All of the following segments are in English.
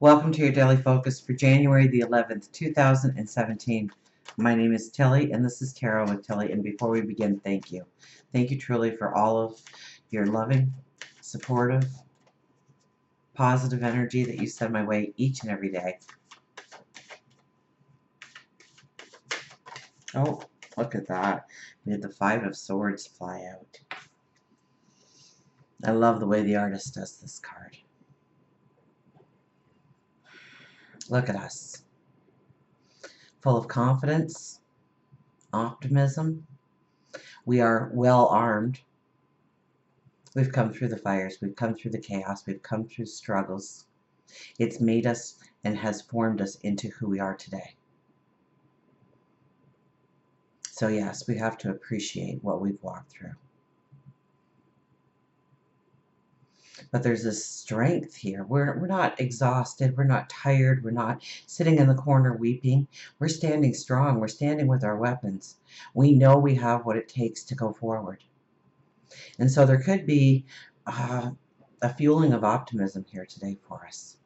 Welcome to your daily focus for January the 11th, 2017. My name is Tilly, and this is Tarot with Tilly. And before we begin, thank you. Thank you truly for all of your loving, supportive, positive energy that you send my way each and every day. Oh, look at that. We had the Five of Swords fly out. I love the way the artist does this card. Look at us. Full of confidence, optimism. We are well armed. We've come through the fires. We've come through the chaos. We've come through struggles. It's made us and has formed us into who we are today. So yes, we have to appreciate what we've walked through. But there's this strength here. We're not exhausted. We're not tired. We're not sitting in the corner weeping. We're standing strong. We're standing with our weapons. We know we have what it takes to go forward. And so there could be a fueling of optimism here today for us,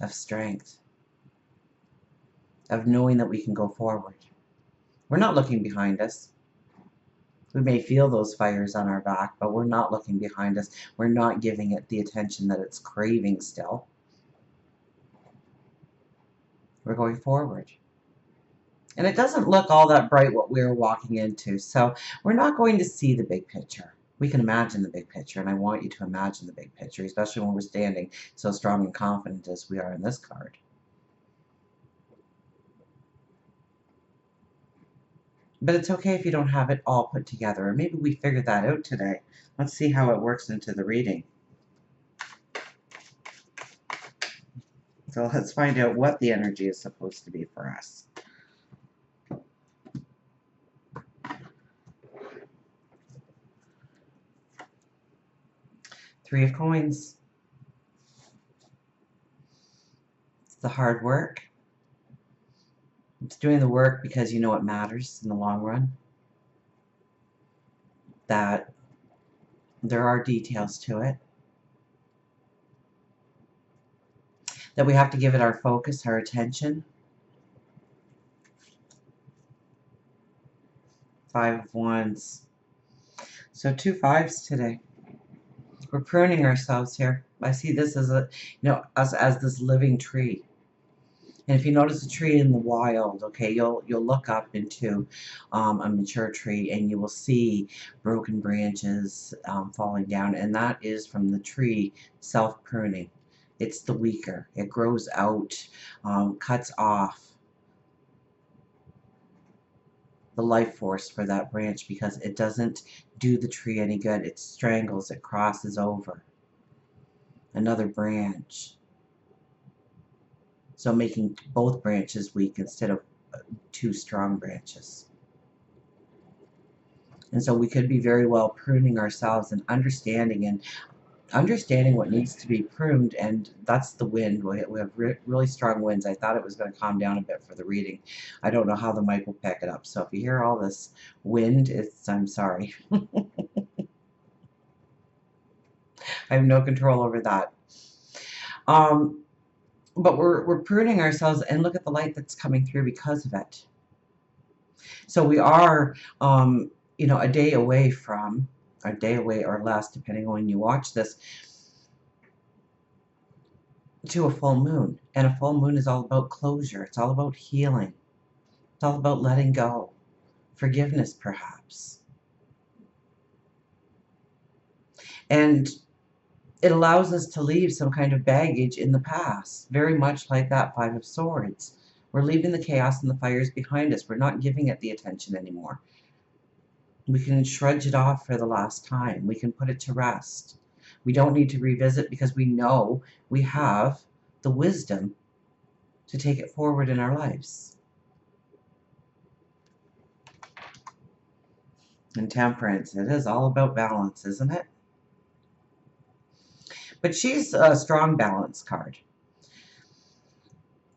of strength, of knowing that we can go forward. We're not looking behind us. We may feel those fires on our back, but we're not looking behind us. We're not giving it the attention that it's craving still. We're going forward. And it doesn't look all that bright what we're walking into, so we're not going to see the big picture. We can imagine the big picture, and I want you to imagine the big picture, especially when we're standing so strong and confident as we are in this card. But it's okay if you don't have it all put together, or maybe we figured that out today. Let's see how it works into the reading. So let's find out what the energy is supposed to be for us. Three of Coins. It's the hard work. It's doing the work because you know it matters in the long run. That there are details to it. That we have to give it our focus, our attention. Five of Wands. So 2 5s today. We're pruning ourselves here. I see this as us as this living tree. And if you notice a tree in the wild, okay, you'll look up into a mature tree and you will see broken branches falling down, and that is from the tree self-pruning. It's the weaker. It grows out, cuts off the life force for that branch because it doesn't do the tree any good. It strangles, it crosses over another branch. So making both branches weak instead of 2 strong branches. And so we could be very well pruning ourselves and understanding what needs to be pruned, and that's the wind. We have really strong winds. I thought it was going to calm down a bit for the reading. I don't know how the mic will pick it up. So if you hear all this wind, I'm sorry. I have no control over that. But we're pruning ourselves, and look at the light that's coming through because of it. So we are, a day away from, a day away or less, depending on when you watch this, to a full moon. And a full moon is all about closure. It's all about healing. It's all about letting go. Forgiveness, perhaps. And it allows us to leave some kind of baggage in the past, very much like that Five of Swords. We're leaving the chaos and the fires behind us. We're not giving it the attention anymore. We can shrug it off for the last time. We can put it to rest. We don't need to revisit because we know we have the wisdom to take it forward in our lives. And Temperance, it is all about balance, isn't it? But she's a strong balance card.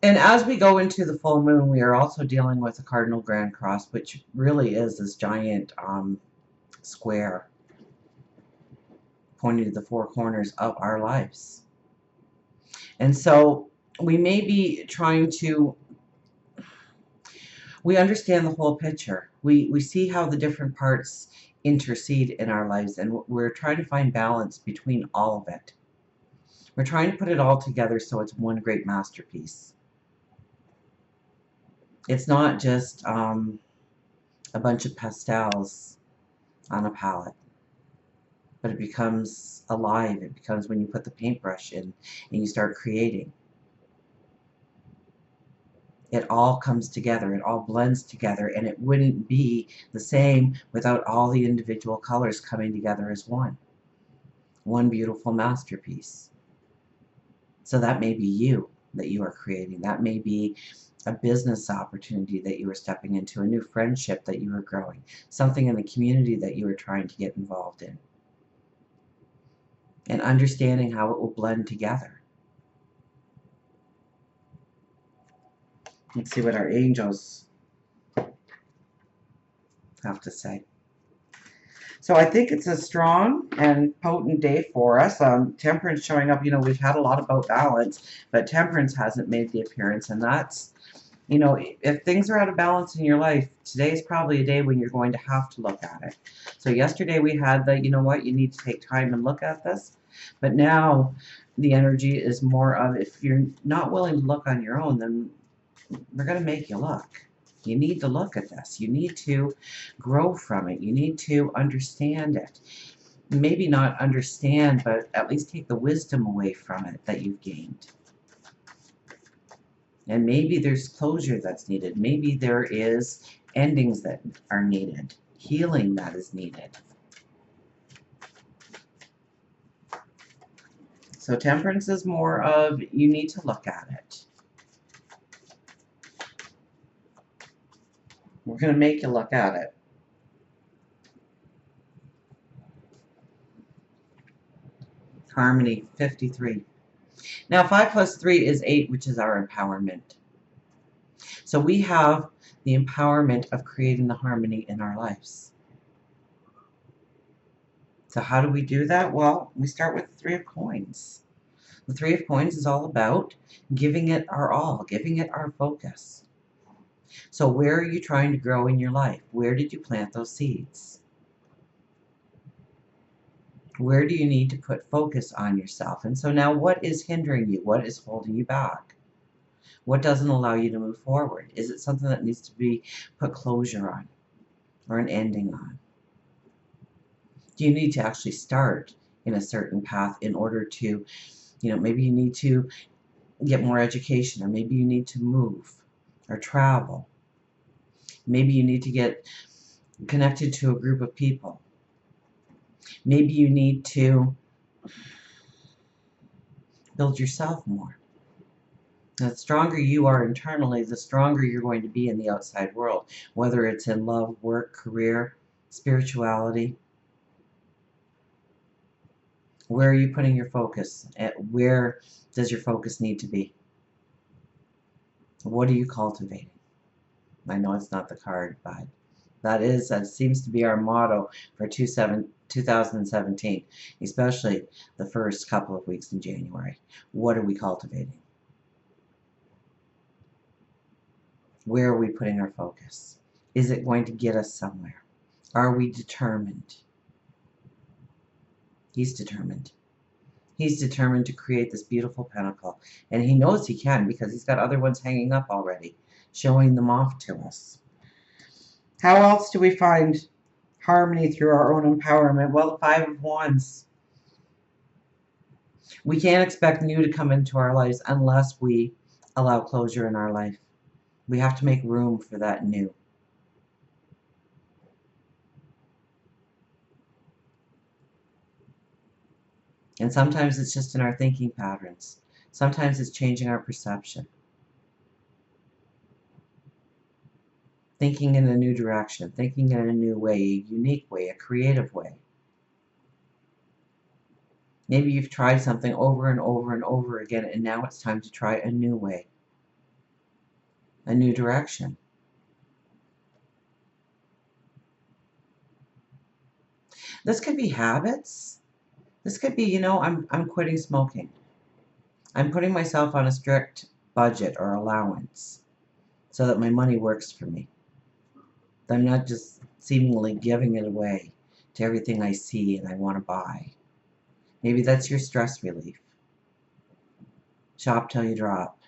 And as we go into the full moon, we are also dealing with a cardinal grand cross, which really is this giant square pointing to the 4 corners of our lives. And so we may be trying to, we understand the whole picture. We see how the different parts intercede in our lives, and we're trying to find balance between all of it. We're trying to put it all together so it's one great masterpiece. It's not just a bunch of pastels on a palette, but it becomes alive. It becomes when you put the paintbrush in and you start creating. It all comes together, it all blends together, and it wouldn't be the same without all the individual colors coming together as one beautiful masterpiece. So that may be you that you are creating. That may be a business opportunity that you are stepping into, a new friendship that you are growing, something in the community that you are trying to get involved in, and understanding how it will blend together. Let's see what our angels have to say. So I think it's a strong and potent day for us. Temperance showing up, we've had a lot about balance, but temperance hasn't made the appearance, and that's, if things are out of balance in your life, today is probably a day when you're going to have to look at it. So yesterday we had the, you need to take time and look at this, but now the energy is more of, if you're not willing to look on your own, then we're going to make you look. You need to look at this. You need to grow from it. You need to understand it. Maybe not understand, but at least take the wisdom away from it that you've gained. And maybe there's closure that's needed. Maybe there is endings that are needed. Healing that is needed. So temperance is more of, you need to look at it. We're going to make you look at it. Harmony, 53. Now 5 plus 3 is 8, which is our empowerment. So we have the empowerment of creating the harmony in our lives. So how do we do that? Well, we start with the 3 of coins. The 3 of coins is all about giving it our all, giving it our focus. So where are you trying to grow in your life? Where did you plant those seeds? Where do you need to put focus on yourself? And so now what is hindering you? What is holding you back? What doesn't allow you to move forward? Is it something that needs to be put closure on or an ending on? Do you need to actually start in a certain path in order to, maybe you need to get more education, or maybe you need to move or travel. Maybe you need to get connected to a group of people. Maybe you need to build yourself more. The stronger you are internally, the stronger you're going to be in the outside world, whether it's in love, work, career, spirituality. Where are you putting your focus? Where does your focus need to be? What are you cultivating? I know it's not the card, but that seems to be our motto for 2017, especially the first couple of weeks in January. What are we cultivating? Where are we putting our focus? Is it going to get us somewhere? Are we determined? He's determined. He's determined to create this beautiful pentacle. And he knows he can, because he's got other ones hanging up already, showing them off to us. How else do we find harmony through our own empowerment? Well, the 5 of Wands. We can't expect new to come into our lives unless we allow closure in our life. We have to make room for that new. And sometimes it's just in our thinking patterns. Sometimes it's changing our perception. Thinking in a new direction, thinking in a new way, a unique way, a creative way. Maybe you've tried something over and over and over again, and now it's time to try a new way, a new direction. This could be habits. This could be, I'm quitting smoking. I'm putting myself on a strict budget or allowance so that my money works for me. I'm not just seemingly giving it away to everything I see and I want to buy. Maybe that's your stress relief. Shop till you drop.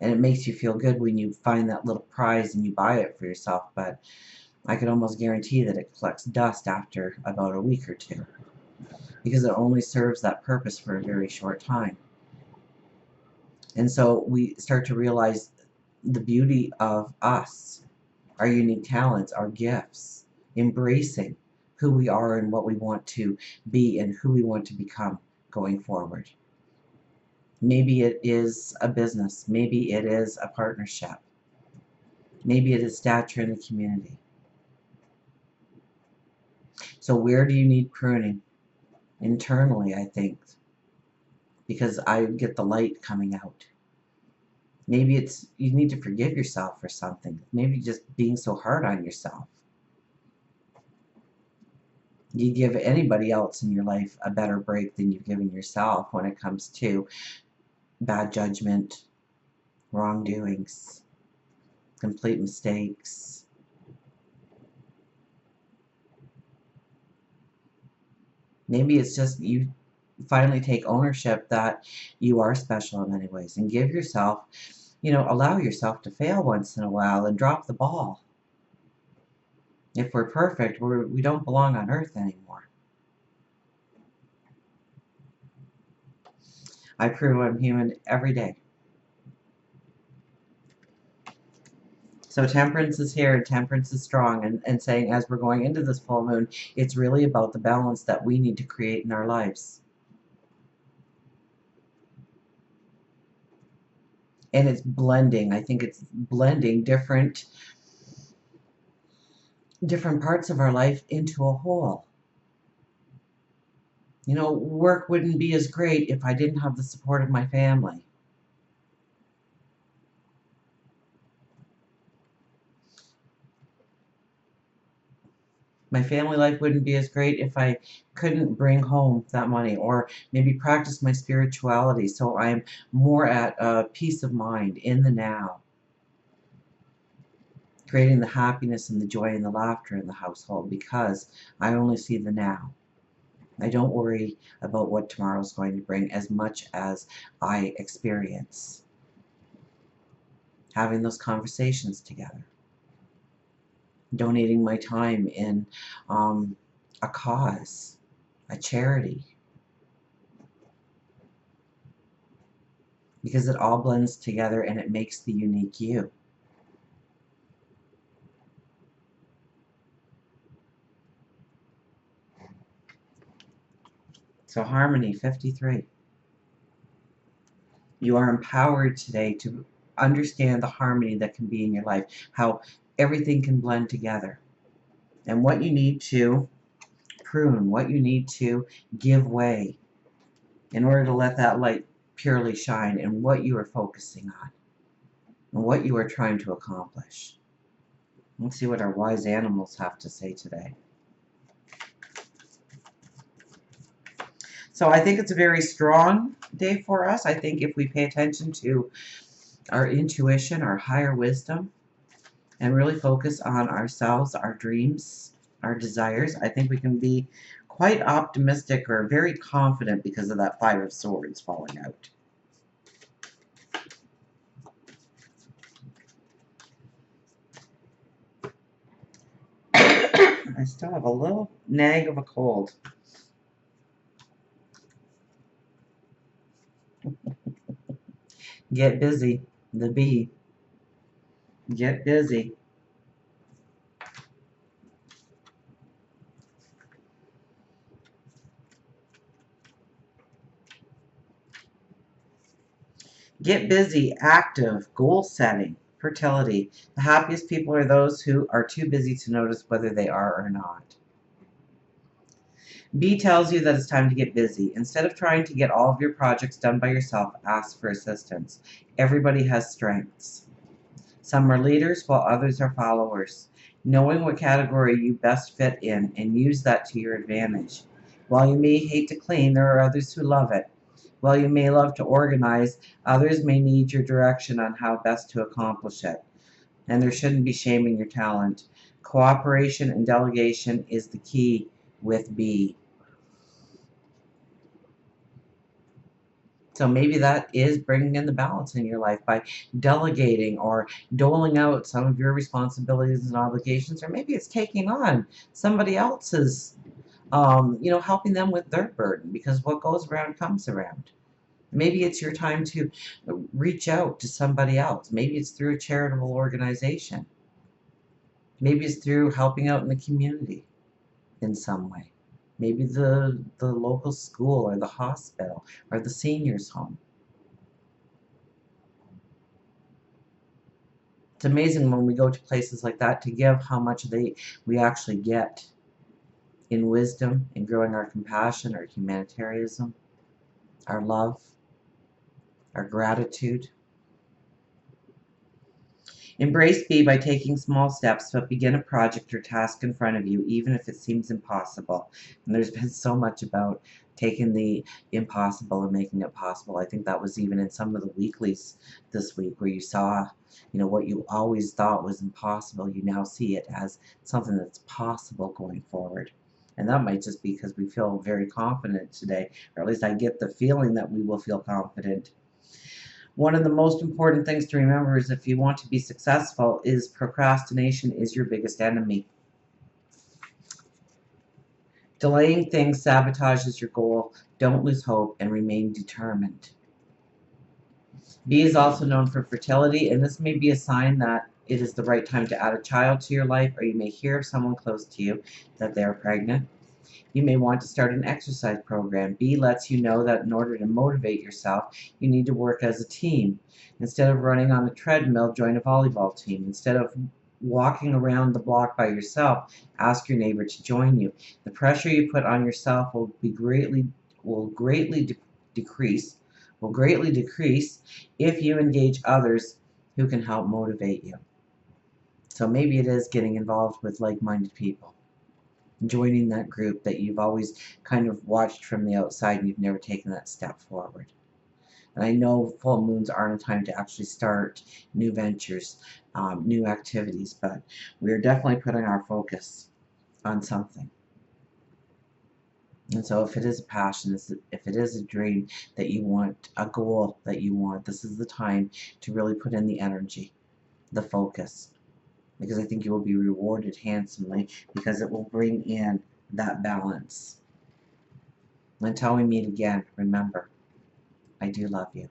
And it makes you feel good when you find that little prize and you buy it for yourself, but I could almost guarantee that it collects dust after about a week or two, because it only serves that purpose for a very short time. And so we start to realize the beauty of us, our unique talents, our gifts, embracing who we are and what we want to be and who we want to become going forward. Maybe it is a business. Maybe it is a partnership. Maybe it is stature in the community. So where do you need pruning? Internally, I think, because I get the light coming out. Maybe it's you need to forgive yourself for something. Maybe just being so hard on yourself. You give anybody else in your life a better break than you've given yourself when it comes to bad judgment, wrongdoings, complete mistakes. Maybe it's just you finally take ownership that you are special in many ways and give yourself, allow yourself to fail once in a while and drop the ball. If we're perfect, we don't belong on earth anymore. I prove I'm human every day. So temperance is here, and temperance is strong, and saying as we're going into this full moon, it's really about the balance that we need to create in our lives. And it's blending. I think it's blending different parts of our life into a whole. Work wouldn't be as great if I didn't have the support of my family. My family life wouldn't be as great if I couldn't bring home that money, or maybe practice my spirituality so I'm more at peace of mind in the now, creating the happiness and the joy and the laughter in the household because I only see the now. I don't worry about what tomorrow's going to bring as much as I experience having those conversations together, donating my time in a cause, a charity, because it all blends together and it makes the unique you. So harmony 53. You are empowered today to understand the harmony that can be in your life, how everything can blend together, and what you need to prune, what you need to give way in order to let that light purely shine, and what you are focusing on and what you are trying to accomplish. Let's see what our wise animals have to say today. So I think it's a very strong day for us. I think if we pay attention to our intuition, our higher wisdom, and really focus on ourselves, our dreams, our desires, I think we can be quite optimistic or very confident because of that Five of Swords falling out. I still have a little nag of a cold. Get busy, the bee. Get busy. Get busy, active, goal setting, fertility. The happiest people are those who are too busy to notice whether they are or not. B tells you that it's time to get busy. Instead of trying to get all of your projects done by yourself, ask for assistance. Everybody has strengths. Some are leaders while others are followers. Knowing what category you best fit in and use that to your advantage. While you may hate to clean, there are others who love it. While you may love to organize, others may need your direction on how best to accomplish it. And there shouldn't be shame in your talent. Cooperation and delegation is the key with B. So maybe that is bringing in the balance in your life by delegating or doling out some of your responsibilities and obligations, or maybe it's taking on somebody else's, helping them with their burden, because what goes around comes around. Maybe it's your time to reach out to somebody else. Maybe it's through a charitable organization. Maybe it's through helping out in the community in some way. Maybe the local school or the hospital or the seniors home. It's amazing when we go to places like that to give how much we actually get in wisdom, in growing our compassion, our humanitarianism, our love, our gratitude. Embrace B by taking small steps, but begin a project or task in front of you, even if it seems impossible. And there's been so much about taking the impossible and making it possible. I think that was even in some of the weeklies this week, where you saw, what you always thought was impossible, you now see it as something that's possible going forward. And that might just be because we feel very confident today, or at least I get the feeling that we will feel confident. One of the most important things to remember is, if you want to be successful, is procrastination is your biggest enemy. Delaying things sabotages your goal. Don't lose hope and remain determined. B is also known for fertility, and this may be a sign that it is the right time to add a child to your life, or you may hear of someone close to you that they are pregnant. You may want to start an exercise program. B lets you know that in order to motivate yourself, you need to work as a team. Instead of running on a treadmill, join a volleyball team. Instead of walking around the block by yourself, ask your neighbor to join you. The pressure you put on yourself will greatly decrease if you engage others who can help motivate you. So maybe it is getting involved with like-minded people, joining that group that you've always kind of watched from the outside and you've never taken that step forward. And I know full moons aren't a time to actually start new ventures, new activities, but we're definitely putting our focus on something. And so if it is a passion, if it is a dream that you want, a goal that you want, this is the time to really put in the energy, the focus, because I think you will be rewarded handsomely, because it will bring in that balance. Until we meet again, remember, I do love you.